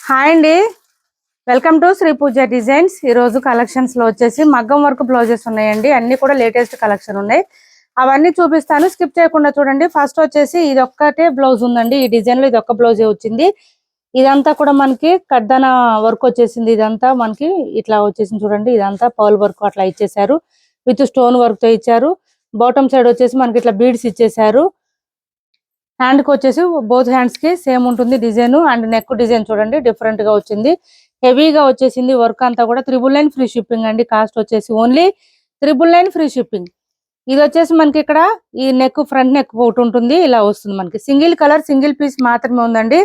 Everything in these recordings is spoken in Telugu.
హాయ్ అండి, welcome to Sri Pooja designs. ఈ రోజు కలెక్షన్స్ లో వచ్చేసి మగ్గం వర్క్ బ్లౌజెస్ ఉన్నాయండి. అన్ని కూడా లేటెస్ట్ కలెక్షన్ ఉన్నాయి, అవన్నీ చూపిస్తాను. స్కిప్ చేయకుండా చూడండి. ఫస్ట్ వచ్చేసి ఇది ఒక్కటే బ్లౌజ్ ఉందండి. ఈ డిజైన్ లో ఇది ఒక్క బ్లౌజే వచ్చింది. ఇదంతా కూడా మనకి కడ్దాన వర్క్ వచ్చేసింది. ఇదంతా మనకి ఇట్లా వచ్చేసింది చూడండి. ఇదంతా పర్ల్ వర్క్ అట్లా ఇచ్చేసారు, విత్ స్టోన్ వర్క్ తో ఇచ్చారు. బాటమ్ సైడ్ వచ్చేసి మనకి ఇట్లా బీడ్స్ ఇచ్చేసారు. హ్యాండ్ కి వచ్చేసి బోత్ హ్యాండ్స్ కి సేమ్ ఉంటుంది డిజైన్. అండ్ నెక్ డిజైన్ చూడండి డిఫరెంట్ గా వచ్చింది, హెవీగా వచ్చేసింది. వర్క్ అంతా కూడా 999 ఫ్రీ షిప్పింగ్ అండి. కాస్ట్ వచ్చేసి ఓన్లీ 999 ఫ్రీ షిప్పింగ్. ఇది వచ్చేసి మనకి ఇక్కడ ఈ నెక్, ఫ్రంట్ నెక్ ఒకటి ఉంటుంది, ఇలా వస్తుంది. మనకి సింగిల్ కలర్ సింగిల్ పీస్ మాత్రమే ఉందండి.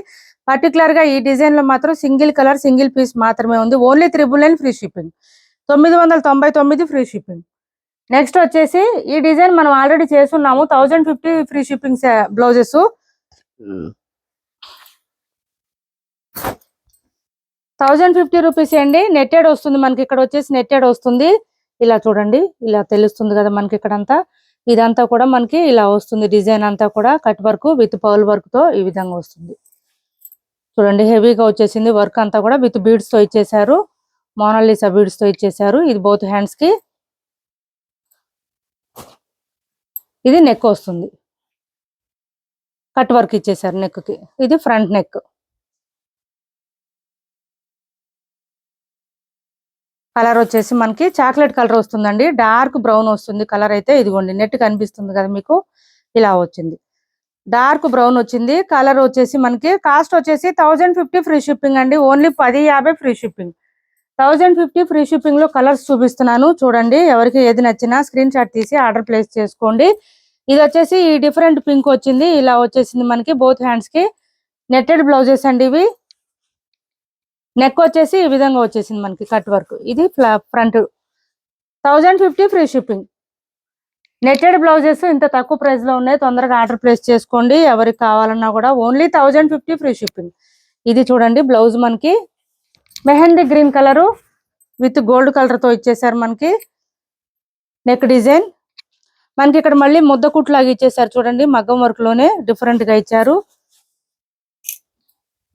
పర్టికులర్ గా ఈ డిజైన్ లో మాత్రం సింగిల్ కలర్ సింగిల్ పీస్ మాత్రమే ఉంది. Only 999 free shipping, 999 free shipping. Next వచ్చేసి ఈ డిజైన్ మనం ఆల్రెడీ చేస్తున్నాము. 1050 ఫ్రీ షిప్పింగ్ బ్లౌజెస్. 1050 రూపీస్ అండి. నెట్టెడ్ వస్తుంది మనకి. ఇక్కడ వచ్చేసి నెట్టెడ్ వస్తుంది. ఇలా చూడండి, ఇలా తెలుస్తుంది కదా మనకి. ఇక్కడంతా ఇదంతా కూడా మనకి ఇలా వస్తుంది. డిజైన్ అంతా కూడా cut work with pearl work తో ఈ విధంగా వస్తుంది చూడండి. హెవీగా వచ్చేసింది. వర్క్ అంతా కూడా విత్ బీడ్స్ తో ఇచ్చేసారు. మోనాలిసా బీడ్స్ తో ఇచ్చేసారు. ఇది బోత్ హ్యాండ్స్ కి. ఇది నెక్ వస్తుంది, కట్ వర్క్ ఇచ్చేసారు నెక్ కి. ఇది ఫ్రంట్ నెక్. కలర్ వచ్చేసి మనకి చాక్లెట్ కలర్ వస్తుందండి. డార్క్ బ్రౌన్ వస్తుంది కలర్ అయితే. ఇదిగోండి నెట్ కనిపిస్తుంది కదా మీకు, ఇలా వచ్చింది. డార్క్ బ్రౌన్ వచ్చింది. కలర్ వచ్చేసి మనకి కాస్ట్ వచ్చేసి 1050 ఫ్రీ షిప్పింగ్ అండి. Only 1050 free shipping. 1050 free shipping లో కలర్స్ చూపిస్తున్నాను చూడండి. ఎవరికి ఏది నచ్చినా స్క్రీన్ షాట్ తీసి ఆర్డర్ ప్లేస్ చేసుకోండి. ఇది వచ్చేసి ఈ డిఫరెంట్ పింక్ వచ్చింది, ఇలా వచ్చేసింది మనకి. బోత్ హ్యాండ్స్ కి నెట్టెడ్ బ్లౌజెస్ అండి ఇవి. నెక్ వచ్చేసి ఈ విధంగా వచ్చేసింది మనకి కట్ వర్క్. ఇది front. 1050 free shipping. Netted blouses ఇంత తక్కువ ప్రైస్ లో ఉన్నాయి. తొందరగా ఆర్డర్ ప్లేస్ చేసుకోండి ఎవరికి కావాలన్నా కూడా. Only 1050 free shipping. ఇది చూడండి బ్లౌజ్ మనకి mehndi green colour with gold colour తో ఇచ్చేసారు మనకి. నెక్ డిజైన్ మనకి ఇక్కడ మళ్ళీ ముద్ద కుట్లాగా ఇచ్చేసారు చూడండి. మగ్గం వర్క్ లోనే డిఫరెంట్ గా ఇచ్చారు.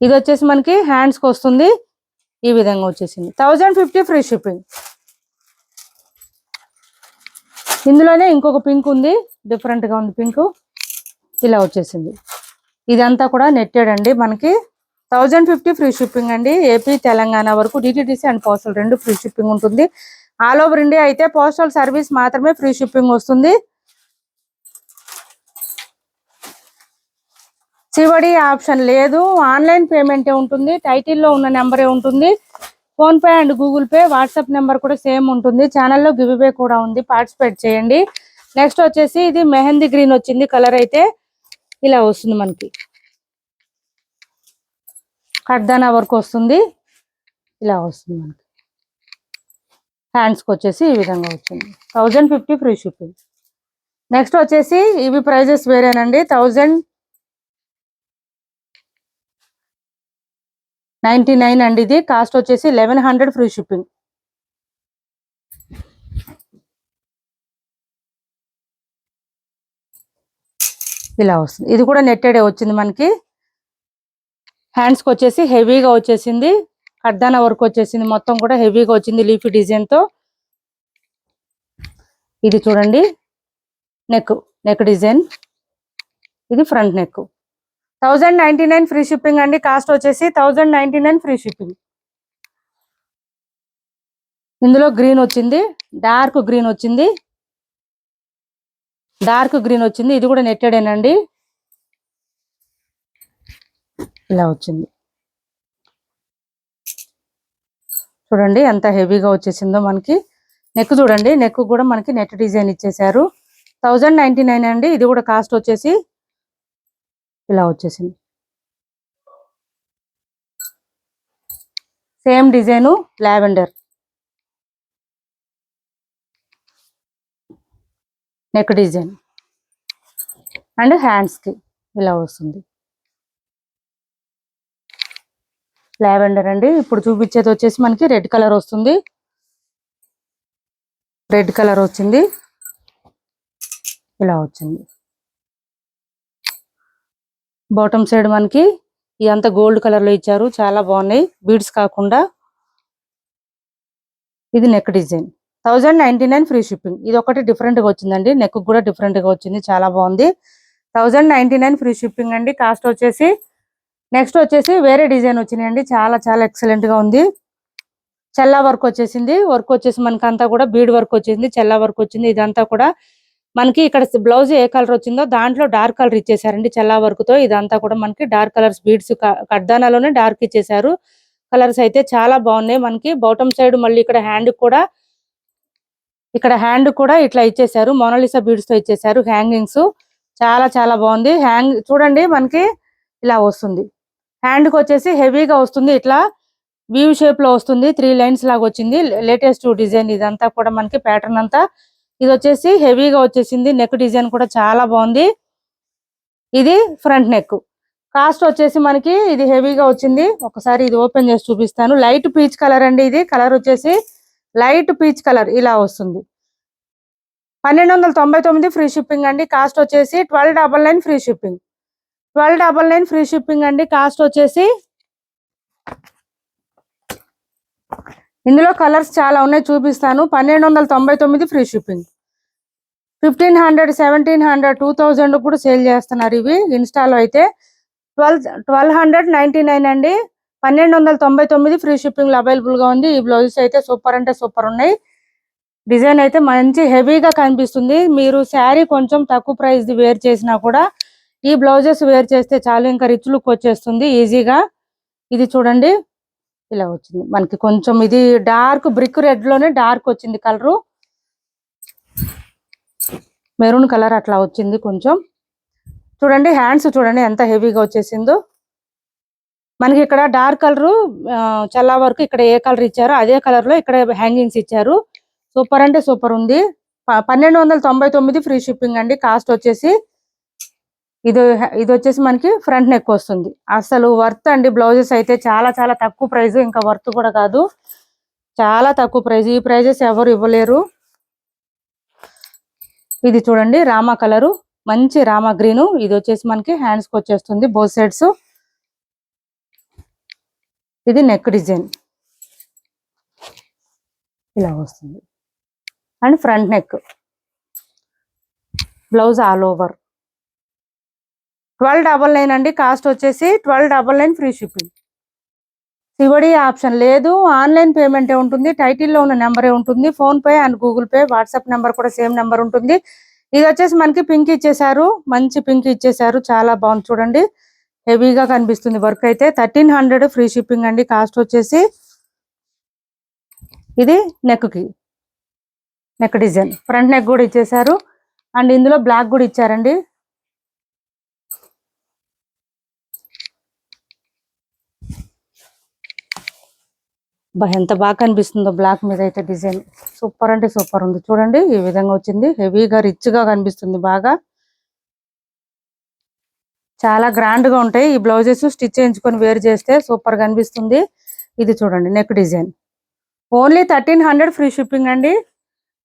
ఇది వచ్చేసి మనకి హ్యాండ్స్ కి వస్తుంది. ఈ విధంగా వచ్చేసింది. 1050 ఫ్రీ షిప్పింగ్. ఇందులోనే ఇంకొక పింక్ ఉంది, డిఫరెంట్ గా ఉంది పింక్. ఇలా వచ్చేసింది. ఇదంతా కూడా నెట్టెడ్ అండి మనకి. 1050 ఫ్రీ షిప్పింగ్ అండి. ఏపీ తెలంగాణ వరకు డిటిడిసి అండ్ పోస్టల్ రెండు ఫ్రీ షిప్పింగ్ ఉంటుంది. ఆల్ ఓవర్ ఇండియా అయితే పోస్టల్ సర్వీస్ మాత్రమే ఫ్రీ షిప్పింగ్ వస్తుంది. సివడి ఆప్షన్ లేదు, ఆన్లైన్ పేమెంటే ఉంటుంది. టైటిల్లో ఉన్న నెంబరే ఉంటుంది. Phone pay and Google pay, WhatsApp number కూడా సేమ్ ఉంటుంది. ఛానల్లో గివ్ అవే కూడా ఉంది, పార్టిసిపేట్ చేయండి. నెక్స్ట్ వచ్చేసి ఇది మెహందీ గ్రీన్ వచ్చింది కలర్ అయితే. ఇలా వస్తుంది మనకి, కడ్దానా వర్క్ వస్తుంది. ఇలా వస్తుంది మనకి. హ్యాండ్స్కి వచ్చేసి ఈ విధంగా వచ్చింది. 1050 ఫ్రీ షిప్పింగ్. నెక్స్ట్ వచ్చేసి ఇవి ప్రైజెస్ వేరేనండి. 1099 అండి. ఇది కాస్ట్ వచ్చేసి 1100 ఫ్రీ షిప్పింగ్. ఇలా వస్తుంది. ఇది కూడా నెట్టెడే వచ్చింది మనకి. హ్యాండ్స్ కి వచ్చేసి హెవీగా వచ్చేసింది. కడ్దానా వర్క్ వచ్చేసింది. మొత్తం కూడా హెవీగా వచ్చింది లీఫీ డిజైన్ తో. ఇది చూడండి నెక్, నెక్ డిజైన్. ఇది ఫ్రంట్ నెక్. 1099 ఫ్రీ షిప్పింగ్ అండి. కాస్ట్ వచ్చేసి 1099 ఫ్రీ షిప్పింగ్. ఇందులో గ్రీన్ వచ్చింది, డార్క్ గ్రీన్ వచ్చింది, డార్క్ గ్రీన్ వచ్చింది. ఇది కూడా నెట్టెడేనండి. ఇలా వచ్చింది చూడండి ఎంత హెవీగా వచ్చేసిందో మనకి. నెక్ చూడండి, నెక్ కూడా మనకి నెట్ డిజైన్ ఇచ్చేసారు. 1099 అండి. ఇది కూడా కాస్ట్ వచ్చేసి ఇలా వచ్చేసింది. Same design, lavender neck design and hands కి ఇలా వస్తుంది. లావెండర్ అండి. ఇప్పుడు చూపించేది వచ్చేసి మనకి రెడ్ కలర్ వస్తుంది. రెడ్ కలర్ వచ్చింది, ఇలా వచ్చింది. బాటమ్ సైడ్ మనకి ఇదంతా గోల్డ్ కలర్ లో ఇచ్చారు, చాలా బాగున్నాయి బీడ్స్ కాకుండా. ఇది నెక్ డిజైన్ 1099 ఫ్రీ షిప్పింగ్. ఇది ఒకటి డిఫరెంట్ గా వచ్చిందండి, నెక్ కూడా డిఫరెంట్ గా వచ్చింది, చాలా బాగుంది. 1099 ఫ్రీ షిప్పింగ్ అండి. కాస్ట్ వచ్చేసి నెక్స్ట్ వచ్చేసి వేరే డిజైన్ వచ్చినాయండి, చాలా చాలా ఎక్సలెంట్ గా ఉంది. చెల్లా వర్క్ వచ్చేసింది, వర్క్ వచ్చేసి మనకి అంతా కూడా బీడ్ వర్క్ వచ్చింది, చెల్లా వర్క్ వచ్చింది. ఇదంతా కూడా మనకి ఇక్కడ బ్లౌజ్ ఏ కలర్ వచ్చిందో దాంట్లో డార్క్ కలర్ ఇచ్చేసారండి చెల్లా వర్క్ తో. ఇదంతా కూడా మనకి డార్క్ కలర్స్ బీడ్స్ కడ్దానాలోనే డార్క్ ఇచ్చేసారు. కలర్స్ అయితే చాలా బాగున్నాయి. మనకి బాటమ్ సైడ్ మళ్ళీ ఇక్కడ హ్యాండ్ కూడా ఇట్లా ఇచ్చేసారు, మోనాలిసా బీడ్స్ తో ఇచ్చేసారు హ్యాంగింగ్స్. చాలా చాలా బాగుంది. హ్యాంగ్ చూడండి మనకి ఇలా వస్తుంది, హ్యాండ్ కి వచ్చేసి హెవీగా వస్తుంది, ఇట్లా వీవ్ షేప్ లో వస్తుంది, 3 లైన్స్ లాగా వచ్చింది. లేటెస్ట్ డిజైన్ ఇదంతా కూడా మనకి ప్యాటర్న్ అంతా. ఇది వచ్చేసి హెవీగా వచ్చేసింది, నెక్ డిజైన్ కూడా చాలా బాగుంది. ఇది ఫ్రంట్ నెక్. కాస్ట్ వచ్చేసి మనకి ఇది హెవీగా వచ్చింది. ఒకసారి ఇది ఓపెన్ చేసి చూపిస్తాను. లైట్ పీచ్ కలర్ అండి, ఇది కలర్ వచ్చేసి లైట్ పీచ్ కలర్ ఇలా వస్తుంది. 1299 ఫ్రీ షిప్పింగ్ అండి. కాస్ట్ వచ్చేసి 1299 ఫ్రీ షిప్పింగ్. 1299 ఫ్రీ షిప్పింగ్ అండి. కాస్ట్ వచ్చేసి ఇందులో కలర్స్ చాలా ఉన్నాయి, చూపిస్తాను. 1299 ఫ్రీ షిప్పింగ్. 1500, 1700, 2000 కూడా సేల్ చేస్తున్నారు ఇవి ఇన్స్టాలో అయితే. 1299 అండి. 1299 ఫ్రీ షిప్పింగ్ లో అవైలబుల్ గా ఉంది. ఈ బ్లౌజెస్ అయితే సూపర్ అంటే సూపర్ ఉన్నాయి. డిజైన్ అయితే మంచి హెవీగా కనిపిస్తుంది. మీరు శారీ కొంచెం తక్కువ ప్రైస్ ది వేర్ చేసినా కూడా ఈ బ్లౌజెస్ వేర్ చేస్తే చాలు, ఇంకా రిచ్ లుక్ వచ్చేస్తుంది ఈజీగా. ఇది చూడండి ఇలా వచ్చింది మనకి, కొంచెం ఇది డార్క్ బ్రిక్ రెడ్ లోనే డార్క్ వచ్చింది కలరు, మెరూన్ కలర్ అట్లా వచ్చింది కొంచెం. చూడండి హ్యాండ్స్ చూడండి ఎంత హెవీగా వచ్చేసిందో. మనకి ఇక్కడ డార్క్ కలర్ చల్లా వరకు ఇక్కడ ఏ కలర్ ఇచ్చారో అదే కలర్ లో ఇక్కడ హ్యాంగింగ్స్ ఇచ్చారు. సూపర్ అంటే సూపర్ ఉంది. 1299 ఫ్రీ షిప్పింగ్ అండి. కాస్ట్ వచ్చేసి ఇది వచ్చేసి మనకి ఫ్రంట్ నెక్ వస్తుంది. అసలు వర్త్ అండి, బ్లౌజెస్ అయితే చాలా చాలా తక్కువ ప్రైస్, ఇంకా వర్త్ కూడా కాదు, చాలా తక్కువ ప్రైస్. ఈ ప్రైజెస్ ఎవరు ఇవ్వలేరు. ఇది చూడండి రామా కలరు, మంచి రామా గ్రీన్. ఇది వచ్చేసి మనకి హ్యాండ్స్ కి వచ్చేస్తుంది బోత్ సైడ్స్. ఇది నెక్ డిజైన్ ఇలా వస్తుంది and front neck, blouse all over. 1299 అండి. కాస్ట్ వచ్చేసి 1299 ఫ్రీ షిప్పింగ్. సివడి ఆప్షన్ లేదు, ఆన్లైన్ పేమెంటే ఉంటుంది. టైటిల్లో ఉన్న నెంబరే ఉంటుంది. Phone pay and Google pay, WhatsApp number కూడా సేమ్ నెంబర్ ఉంటుంది. ఇది వచ్చేసి మనకి పింక్ ఇచ్చేసారు, మంచి పింక్ ఇచ్చేసారు, చాలా బాగుంది చూడండి, హెవీగా కనిపిస్తుంది వర్క్ అయితే. 1300 ఫ్రీ షిప్పింగ్ అండి. కాస్ట్ వచ్చేసి ఇది నెక్ డిజైన్, ఫ్రంట్ నెక్ కూడా ఇచ్చేసారు అండ్ ఇందులో బ్లాక్ కూడా ఇచ్చారండి. ఎంత బాగా కనిపిస్తుందో బ్లాక్ మీద అయితే డిజైన్, సూపర్ అంటే సూపర్ ఉంది చూడండి. ఈ విధంగా వచ్చింది, హెవీగా రిచ్ గా కనిపిస్తుంది బాగా, చాలా గ్రాండ్ గా ఉంటాయి ఈ బ్లౌజెస్. స్టిచ్ చేయించుకొని వేర్ చేస్తే సూపర్ గా కనిపిస్తుంది. ఇది చూడండి neck design, only 1300 free shipping అండి.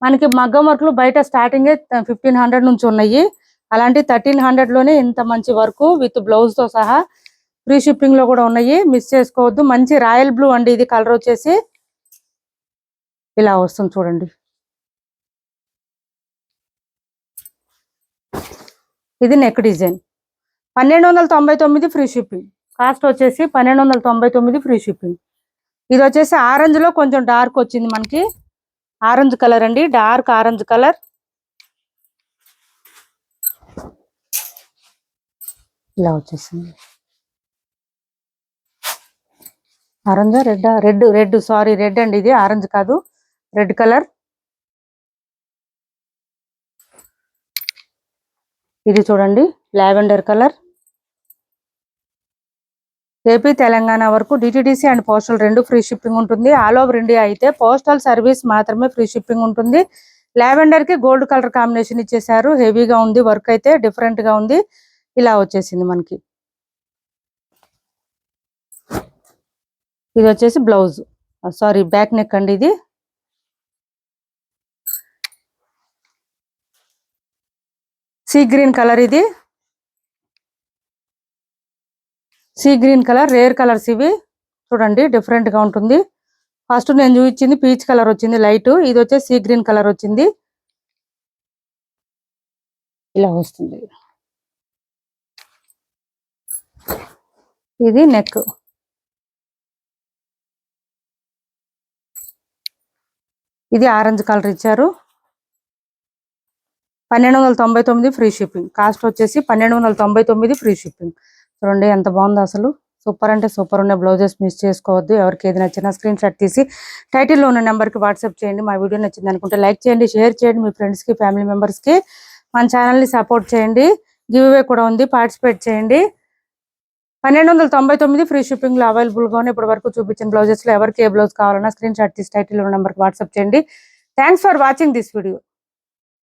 మనకి మగ్గం వర్క్లు బయట స్టార్టింగ్ 1500 నుంచి ఉన్నాయి, అలాంటి 1300 లోనే ఇంత మంచి వర్క్ విత్ బ్లౌజ్ తో సహా ఫ్రీ షిప్పింగ్ లో కూడా ఉన్నాయి, మిస్ చేసుకోవద్దు. మంచి రాయల్ బ్లూ అండి, ఇది కలర్ వచ్చేసి ఇలా వస్తుంది చూడండి. ఇది neck design, 1299 free shipping. Cost వచ్చేసి 1299 ఫ్రీ షిప్పింగ్. ఇది వచ్చేసి ఆరెంజ్ లో కొంచెం డార్క్ వచ్చింది మనకి, ఆరెంజ్ కలర్ అండి, డార్క్ ఆరెంజ్ కలర్ ఇలా వచ్చేసింది. ఆరెంజ్ రెడ్ సారీ రెడ్ అండి, ఇది ఆరెంజ్ కాదు, రెడ్ కలర్. ఇది చూడండి లావెండర్ కలర్. ఏపీ తెలంగాణ వరకు DTDC and postal 2 free shipping ఉంటుంది. ఆల్ ఓవర్ ఇండియా అయితే పోస్టల్ సర్వీస్ మాత్రమే ఫ్రీ షిప్పింగ్ ఉంటుంది. లావెండర్ కి గోల్డ్ కలర్ కాంబినేషన్ ఇచ్చేసారు, హెవీగా ఉంది వర్క్ అయితే, డిఫరెంట్ గా ఉంది. ఇలా వచ్చేసింది మనకి. ఇది వచ్చేసి బ్లౌజ్ సారీ బ్యాక్ నెక్ అండి, ఇది సీ గ్రీన్ కలర్. ఇది sea green colour, rare colours ఇవి చూడండి, డిఫరెంట్ గా ఉంటుంది. ఫస్ట్ నేను చూపించింది పీచ్ కలర్ వచ్చింది లైట్, ఇది వచ్చేసి సీ గ్రీన్ కలర్ వచ్చింది. ఇలా వస్తుంది. ఇది నెక్. ఇది ఆరెంజ్ కలర్ ఇచ్చారు. 1299 ఫ్రీ షిప్పింగ్. కాస్ట్ వచ్చేసి 1299 ఫ్రీ షిప్పింగ్. చూడండి ఎంత బాగుందో అసలు. సూపర్ అంటే సూపర్ ఉన్న బ్లౌజెస్ మిస్ చేసుకోవద్దు. ఎవరికి ఏది నచ్చినా స్క్రీన్ షాట్ తీసి టైటిల్లో ఉన్న నెంబర్కి వాట్సాప్ చేయండి. మా వీడియో నచ్చింది అనుకుంటే లైక్ చేయండి, షేర్ చేయండి, మీ ఫ్రెండ్స్కి, ఫ్యామిలీ మెంబర్స్కి. మన ఛానల్ని సపోర్ట్ చేయండి. గివ్ అవే కూడా ఉంది, పార్టిసిపేట్ చేయండి. 1299 ఫ్రీ షిప్పింగ్ లో అవైలబుల్ గా ఉన్నాయి. ఇప్పటి వరకు చూపించిన బ్లౌజెస్ లో ఎవరికి ఏ బ్లౌజ్ కావాలన్నా స్క్రీన్ షాట్ తీసి టైటిల్ నెంబర్కి వాట్సాప్ చేయండి. Thanks for watching this video.